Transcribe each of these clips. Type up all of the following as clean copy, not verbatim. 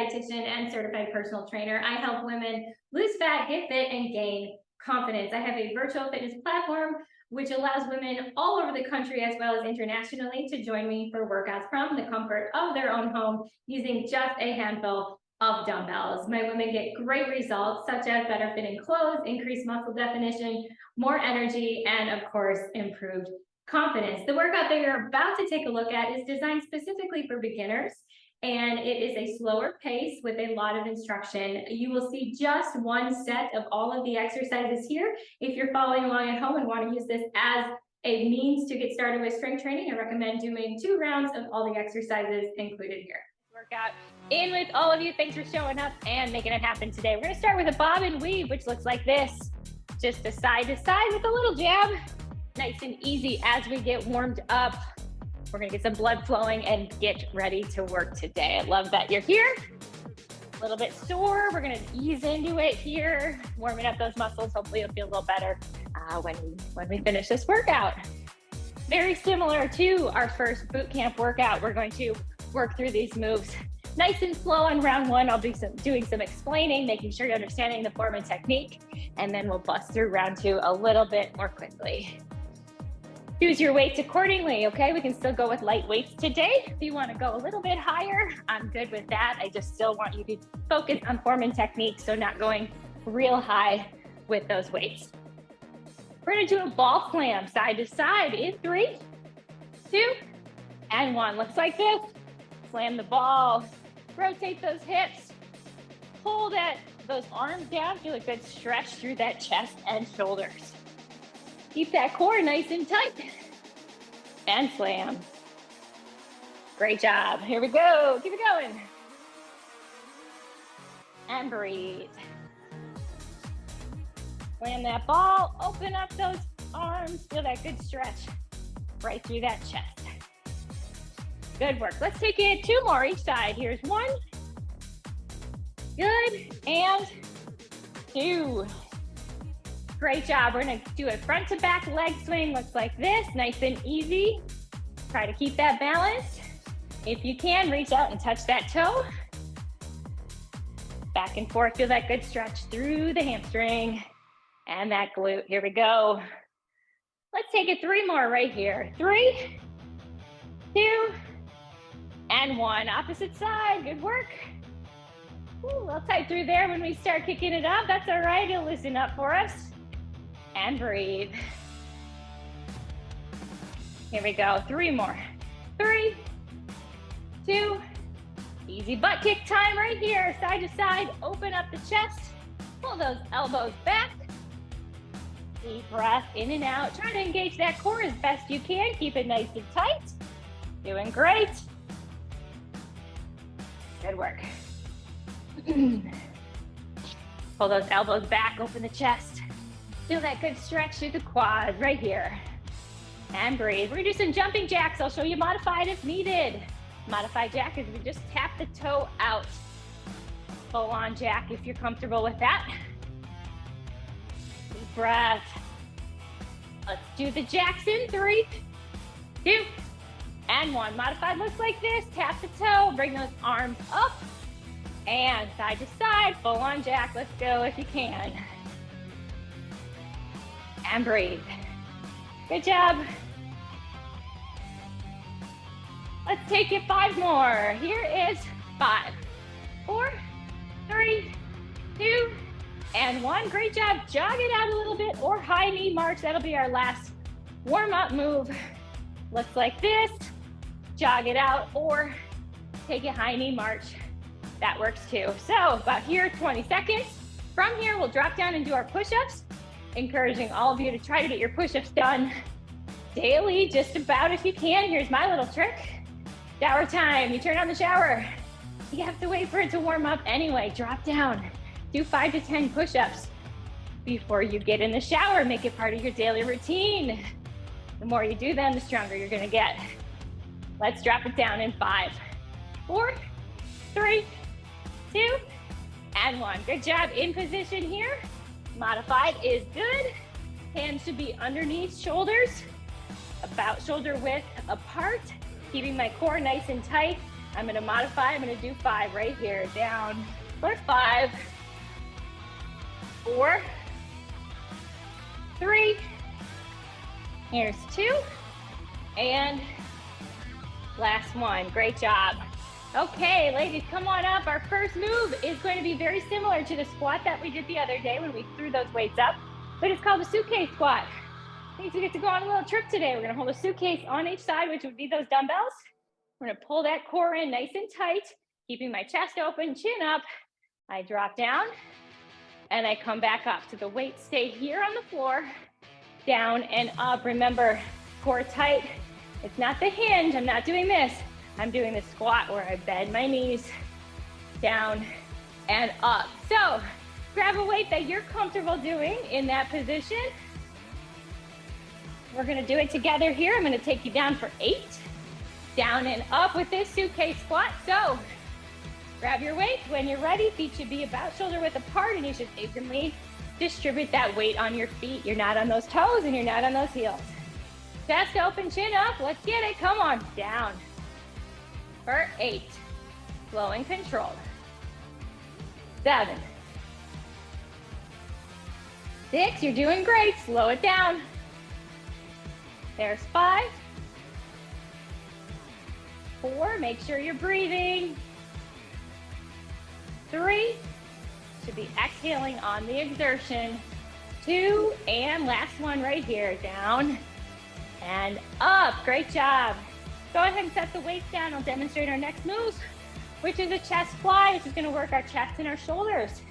dietitian and certified personal trainer. I help women lose fat, get fit, and gain confidence. I have a virtual fitness platform which allows women all over the country as well as internationally to join me for workouts from the comfort of their own home using just a handful of dumbbells. My women get great results such as better fitting clothes, increased muscle definition, more energy, and of course, improved confidence. The workout that you're about to take a look at is designed specifically for beginners, and it is a slower pace with a lot of instruction. You will see just one set of all of the exercises here. If you're following along at home and want to use this as a means to get started with strength training, I recommend doing 2 rounds of all the exercises included here. Workout in with all of you. Thanks for showing up and making it happen today. We're going to start with a bob and weave, which looks like this. Just a side to side with a little jab. Nice and easy as we get warmed up. We're gonna get some blood flowing and get ready to work today. I love that you're here. A little bit sore. We're gonna ease into it here, warming up those muscles. Hopefully you'll feel a little better when we finish this workout. Very similar to our first boot camp workout. We're going to work through these moves nice and slow on round 1. I'll be doing some explaining, making sure you're understanding the form and technique, and then we'll bust through round 2 a little bit more quickly. Choose your weights accordingly, okay? We can still go with light weights today. If you want to go a little bit higher, I'm good with that. I just still want you to focus on form and technique, so not going real high with those weights. We're going to do a ball slam side to side in 3, 2, and 1. Looks like this. Slam the ball, rotate those hips, pull those arms down, feel a good stretch through that chest and shoulders. Keep that core nice and tight. And slam. Great job. Here we go. Keep it going. And breathe. Slam that ball. Open up those arms. Feel that good stretch right through that chest. Good work. Let's take it 2 more each side. Here's 1. Good. And 2. Great job. We're going to do a front to back leg swing. Looks like this. Nice and easy. Try to keep that balance. If you can, reach out and touch that toe. Back and forth. Feel that good stretch through the hamstring and that glute. Here we go. Let's take it 3 more right here. 3, 2, and 1. Opposite side. Good work. Ooh, a little tight through there when we start kicking it up. That's all right. It'll loosen up for us. And breathe. Here we go. 3 more. 3, 2, easy butt kick time right here. Side to side, open up the chest. Pull those elbows back. Deep breath in and out. Try to engage that core as best you can. Keep it nice and tight. Doing great. Good work. Pull those elbows back, open the chest. Feel that good stretch through the quads right here. And breathe. We're gonna do some jumping jacks. I'll show you modified if needed. Modified jack is we just tap the toe out. Full on jack if you're comfortable with that. Deep breath. Let's do the jacks in 3, 2, and 1. Modified looks like this. Tap the toe, bring those arms up, and side to side, full on jack. Let's go if you can. And breathe. Good job. Let's take it 5 more. Here is 5, 4, 3, 2, and 1. Great job. Jog it out a little bit or high knee march. That'll be our last warm-up move. Looks like this. Jog it out or take a high knee march. That works too. So about here, 20 seconds. From here, we'll drop down and do our push-ups. Encouraging all of you to try to get your push-ups done daily, just about if you can. Here's my little trick. Shower time. You turn on the shower. You have to wait for it to warm up anyway. Drop down. Do 5 to 10 push-ups before you get in the shower. Make it part of your daily routine. The more you do them, the stronger you're gonna get. Let's drop it down in 5, 4, 3, 2, and 1. Good job. In position here. Modified is good. Hands should be underneath shoulders, about shoulder width apart, keeping my core nice and tight. I'm gonna modify, I'm gonna do 5 right here. Down for 5, 4, 3, here's 2, and last one. Great job. Okay, ladies, come on up. Our first move is going to be very similar to the squat that we did the other day when we threw those weights up, but it's called a suitcase squat. Means we get to go on a little trip today. We're gonna hold a suitcase on each side, which would be those dumbbells. We're gonna pull that core in nice and tight, keeping my chest open, chin up. I drop down and I come back up. So the weights stay here on the floor, down and up. Remember, core tight. It's not the hinge, I'm not doing this. I'm doing the squat where I bend my knees down and up. So grab a weight that you're comfortable doing in that position. We're gonna do it together here. I'm gonna take you down for 8, down and up with this suitcase squat. So grab your weight. When you're ready, feet should be about shoulder width apart and you should evenly distribute that weight on your feet. You're not on those toes and you're not on those heels. Chest open, chin up, let's get it, come on, down. For 8, slow and controlled. 7, 6, you're doing great, slow it down. There's 5, 4, make sure you're breathing. 3, should be exhaling on the exertion. 2, and last one right here, down and up, great job. Go ahead and set the weights down. I'll demonstrate our next move, which is a chest fly, which is gonna work our chest and our shoulders.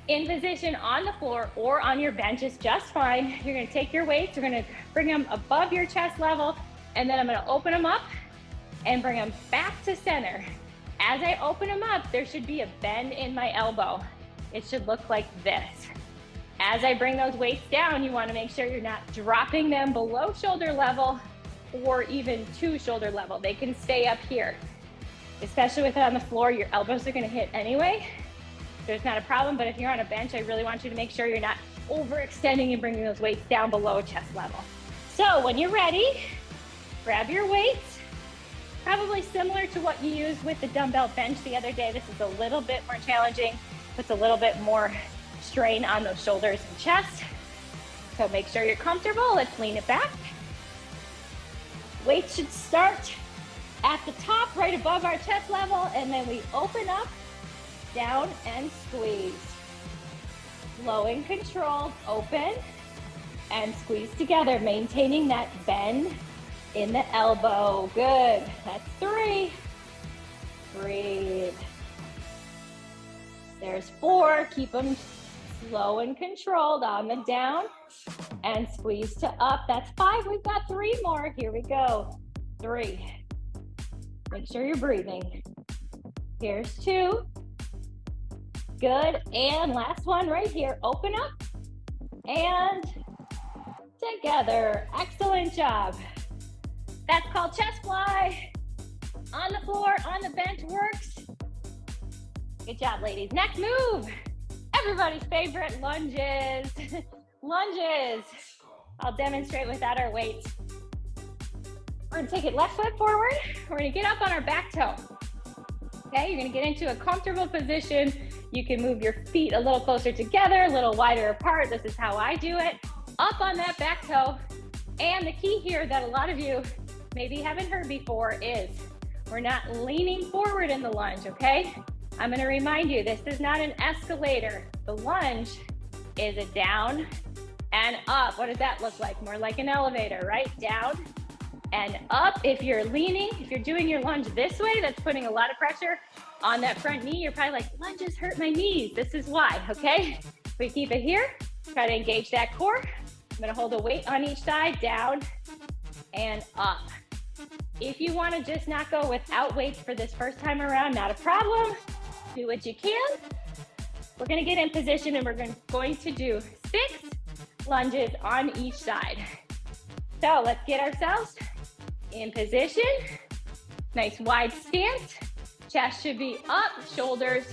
In position on the floor or on your bench is just fine. You're gonna take your weights, you're gonna bring them above your chest level, and then I'm gonna open them up and bring them back to center. As I open them up, there should be a bend in my elbow. It should look like this. As I bring those weights down, you wanna make sure you're not dropping them below shoulder level or even to shoulder level. They can stay up here. Especially with it on the floor, your elbows are gonna hit anyway. There's not a problem, but if you're on a bench, I really want you to make sure you're not overextending and bringing those weights down below chest level. So when you're ready, grab your weights. Probably similar to what you used with the dumbbell bench the other day. This is a little bit more challenging, puts a little bit more strain on those shoulders and chest. So make sure you're comfortable. Let's lean it back. Weights should start at the top, right above our chest level, and then we open up, down and squeeze. Slow and controlled, open and squeeze together, maintaining that bend in the elbow. Good, that's 3. Breathe. There's 4, keep them slow and controlled on the down and squeeze to up. That's 5, we've got 3 more. Here we go. 3. Make sure you're breathing. Here's 2. Good, and last one right here. Open up and together. Excellent job. That's called chest fly. On the floor, on the bench works. Good job, ladies. Next move. Everybody's favorite, lunges. Lunges. I'll demonstrate without our weights. We're gonna take it left foot forward. We're gonna get up on our back toe. Okay, you're gonna get into a comfortable position. You can move your feet a little closer together, a little wider apart. This is how I do it. Up on that back toe. And the key here that a lot of you maybe haven't heard before is we're not leaning forward in the lunge, okay? I'm gonna remind you, this is not an escalator. The lunge is a down and up. What does that look like? More like an elevator, right? Down and up. If you're leaning, if you're doing your lunge this way, that's putting a lot of pressure on that front knee. You're probably like, lunges hurt my knees. This is why, okay? We keep it here, try to engage that core. I'm gonna hold a weight on each side, down and up. If you wanna just not go without weights for this first time around, not a problem. Do what you can. We're gonna get in position and we're going to do 6 lunges on each side. So let's get ourselves in position. Nice wide stance. Chest should be up, shoulders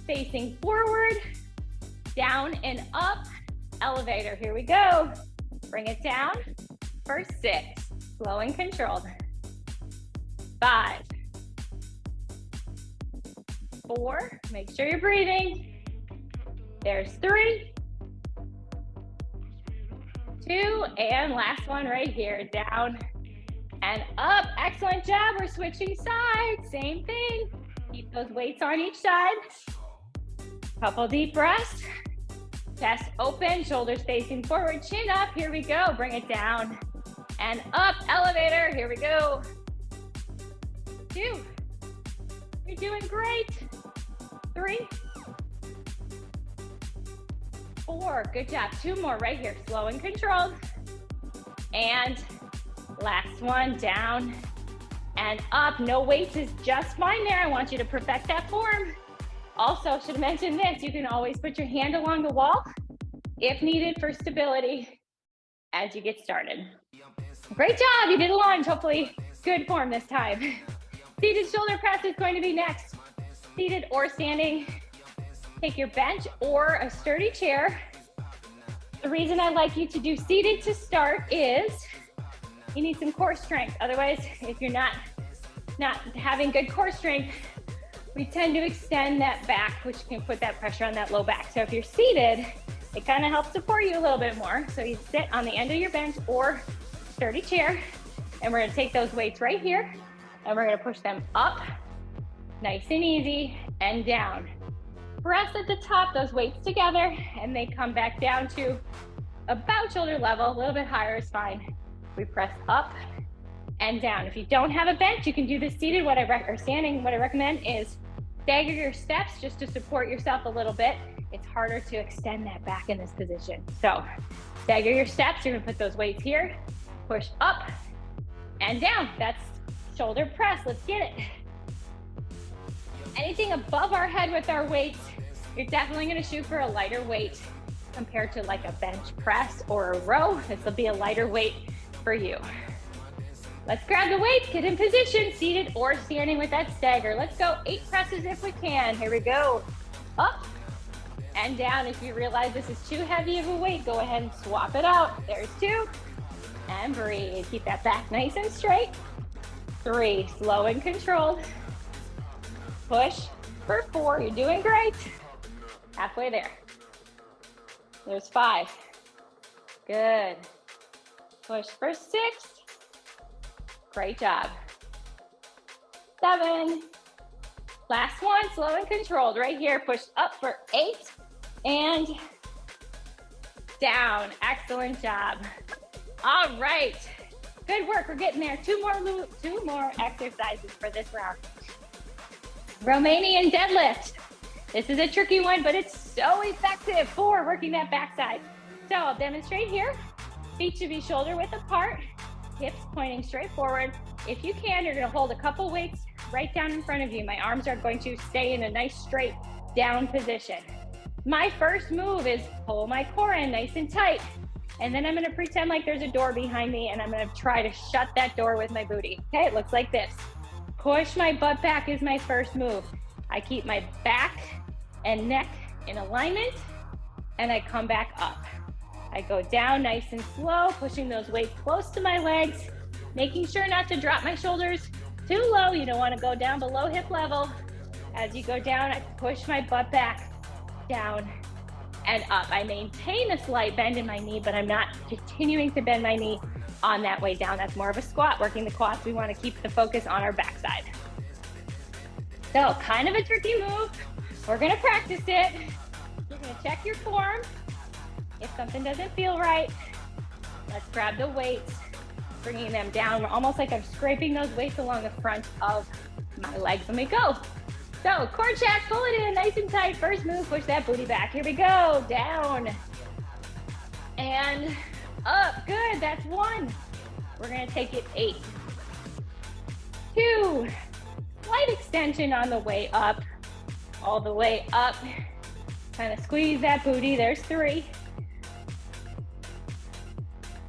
facing forward, down and up, elevator. Here we go. Bring it down for 6, slow and controlled. 5, 4, make sure you're breathing. There's 3, 2, and last one right here, down and up. Excellent job. We're switching sides, same thing. Keep those weights on each side. Couple deep breaths. Chest open, shoulders facing forward, chin up. Here we go. Bring it down and up. Elevator. Here we go. 2. You're doing great. 3, 4. Good job. 2 more right here. Slow and controlled. And last one, down and up. No weights is just fine there. I want you to perfect that form. Also, should mention this, you can always put your hand along the wall if needed for stability as you get started. Great job, you did a lunge, hopefully good form this time. Seated shoulder press is going to be next. Seated or standing, take your bench or a sturdy chair. The reason I like you to do seated to start is you need some core strength. Otherwise, if you're not having good core strength, we tend to extend that back, which can put that pressure on that low back. So if you're seated, it kind of helps support you a little bit more. So you sit on the end of your bench or sturdy chair, and we're gonna take those weights right here, and we're gonna push them up, nice and easy, and down. Press at the top, those weights together, and they come back down to about shoulder level. A little bit higher is fine. We press up and down. If you don't have a bench, you can do this seated. Or standing, what I recommend is stagger your steps just to support yourself a little bit. It's harder to extend that back in this position. So stagger your steps. You're gonna put those weights here, push up and down. That's shoulder press. Let's get it. Anything above our head with our weights, you're definitely gonna shoot for a lighter weight compared to like a bench press or a row. This will be a lighter weight for you. Let's grab the weights, get in position, seated or standing with that stagger. Let's go 8 presses if we can. Here we go. Up and down. If you realize this is too heavy of a weight, go ahead and swap it out. There's 2, and breathe. Keep that back nice and straight. 3, slow and controlled. Push for 4, you're doing great. Halfway there. There's 5, good. Push for 6, great job. 7, last one, slow and controlled. Right here, push up for 8, and down. Excellent job. All right, good work, we're getting there. 2 more exercises for this round. Romanian deadlift. This is a tricky one, but it's so effective for working that backside. So I'll demonstrate here. Feet should be shoulder width apart, hips pointing straight forward. If you can, you're gonna hold a couple weights right down in front of you. My arms are going to stay in a nice straight down position. My first move is pull my core in nice and tight. And then I'm gonna pretend like there's a door behind me, and I'm gonna try to shut that door with my booty. Okay, it looks like this. Push my butt back is my first move. I keep my back and neck in alignment, and I come back up. I go down nice and slow, pushing those weights close to my legs, making sure not to drop my shoulders too low. You don't want to go down below hip level. As you go down, I push my butt back, down and up. I maintain a slight bend in my knee, but I'm not continuing to bend my knee on that way down. That's more of a squat, working the quads. We want to keep the focus on our backside. So kind of a tricky move. We're going to practice it. You're going to check your form. If something doesn't feel right, let's grab the weights, bringing them down. We're almost like I'm scraping those weights along the front of my legs. Let me go. So core check, pull it in nice and tight. First move, push that booty back. Here we go. Down and up. Good. That's 1. We're going to take it 8. 2. Slight extension on the way up. All the way up. Kind of squeeze that booty. There's 3.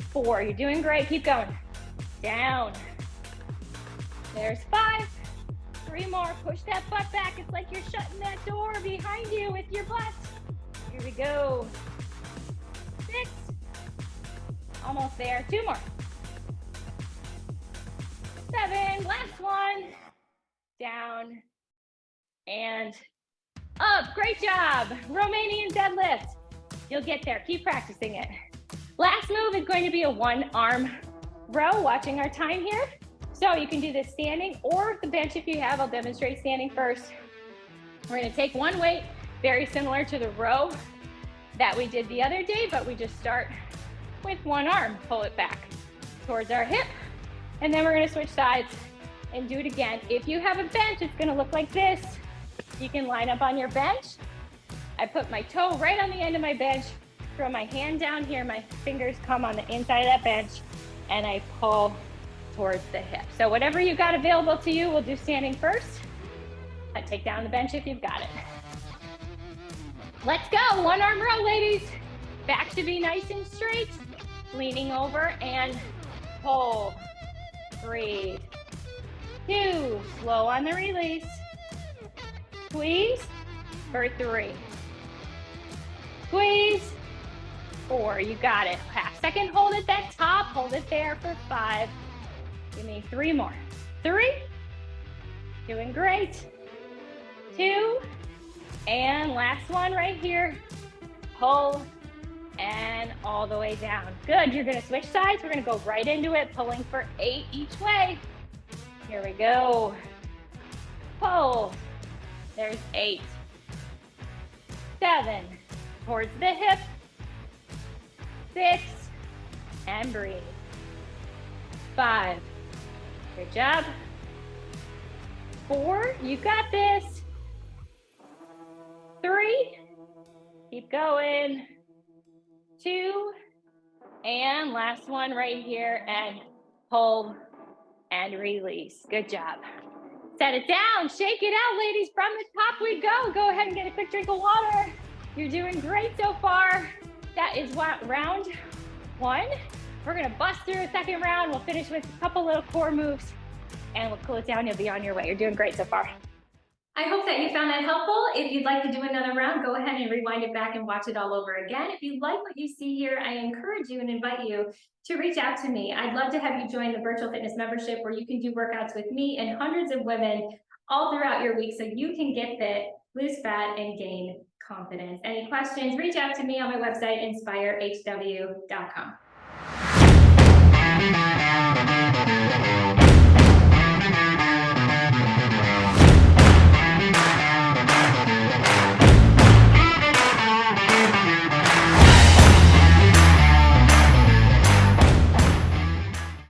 4. You're doing great. Keep going. Down. There's 5. 3 more. Push that butt back. It's like you're shutting that door behind you with your butt. Here we go. 6. Almost there. 2 more. 7. Last one. Down and up. Great job. Romanian deadlift. You'll get there. Keep practicing it. Last move is going to be a one-arm row, watching our time here. So you can do this standing or the bench if you have. I'll demonstrate standing first. We're going to take one weight, very similar to the row that we did the other day, but we just start with one arm. Pull it back towards our hip, and then we're going to switch sides and do it again. If you have a bench, it's going to look like this. You can line up on your bench. I put my toe right on the end of my bench, throw my hand down here, my fingers come on the inside of that bench, and I pull towards the hip. So whatever you got available to you, we'll do standing first. I take down the bench if you've got it. Let's go, one arm row, ladies. Back to be nice and straight. Leaning over and pull. Breathe. 2, slow on the release. Squeeze for 3. Squeeze. 4, you got it. Half second, hold it that top, hold it there for 5. Give me 3 more. 3, doing great. 2, and last one right here. Pull and all the way down. Good, you're gonna switch sides. We're gonna go right into it, pulling for 8 each way. Here we go. Pull, there's 8. 7, towards the hip. 6, and breathe. 5, good job. 4, you got this. 3, keep going. 2, and last one right here, and pull and release. Good job. Set it down, shake it out, ladies. From the top we go. Go ahead and get a quick drink of water. You're doing great so far. That is what round 1. We're gonna bust through a second round. We'll finish with a couple little core moves and we'll cool it down. You'll be on your way. You're doing great so far. I hope that you found that helpful. If you'd like to do another round, go ahead and rewind it back and watch it all over again. If you like what you see here, I encourage you and invite you to reach out to me. I'd love to have you join the virtual fitness membership where you can do workouts with me and hundreds of women all throughout your week so you can get fit, lose fat, and gain confidence. Any questions, reach out to me on my website, inspirehw.com.